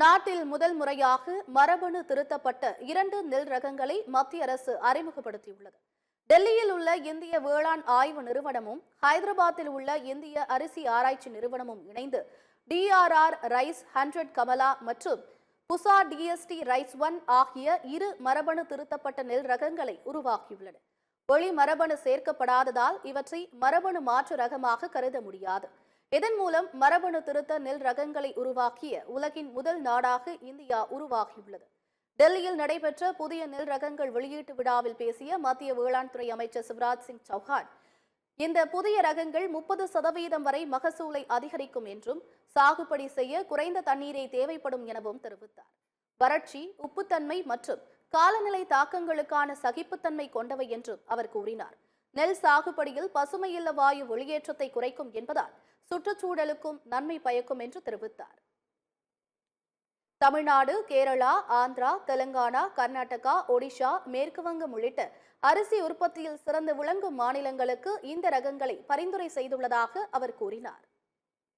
நாட்டில் முதல் முறையாக மரபணு திருத்தப்பட்ட 2 நெல் ரகங்களை மத்திய அரசு அறிமுகப்படுத்தியுள்ளது. டெல்லியில் உள்ள இந்திய வேளாண் ஆய்வு நிறுவனமும் ஹைதராபாத்தில் உள்ள இந்திய அரிசி ஆராய்ச்சி நிறுவனமும் இணைந்து DRR ரைஸ் 100 கமலா மற்றும் புசா DST ரைஸ் 1 ஆகிய இரு மரபணு திருத்தப்பட்ட நெல் ரகங்களை உருவாக்கியுள்ளன. ஒளி மரபணு சேர்க்கப்படாததால் இவற்றை மரபணு மாற்று ரகமாக கருத முடியாது. இதன் மூலம் மரபணு திருத்த நெல் ரகங்களை உருவாக்கிய உலகின் முதல் நாடாக இந்தியா உருவாகியுள்ளது. டெல்லியில் நடைபெற்ற புதிய நெல் ரகங்கள் வெளியீட்டு விழாவில் பேசிய மத்திய வேளாண் துறை அமைச்சர் சிவராஜ் சிங் சௌஹான், இந்த புதிய ரகங்கள் 30% வரை மகசூலை அதிகரிக்கும் என்றும், சாகுபடி செய்ய குறைந்த தண்ணீரே தேவைப்படும் எனவும் தெரிவித்தார். வறட்சி, உப்புத்தன்மை மற்றும் காலநிலை தாக்கங்களுக்கான சகிப்புத்தன்மை கொண்டவை என்றும் அவர் கூறினார். நெல் சாகுபடியில் பசுமையில்ல வாயு வெளியேற்றத்தை குறைக்கும் என்பதால் சுற்றுச்சூழலுக்கும் நன்மை பயக்கும் என்று தெரிவித்தார். தமிழ்நாடு, கேரளா, ஆந்திரா, தெலுங்கானா, கர்நாடகா, ஒடிஷா, மேற்கு வங்கம் உள்ளிட்ட அரிசி உற்பத்தியில் சிறந்து விளங்கும் மாநிலங்களுக்கு இந்த ரகங்களை பரிந்துரை செய்துள்ளதாக அவர் கூறினார்.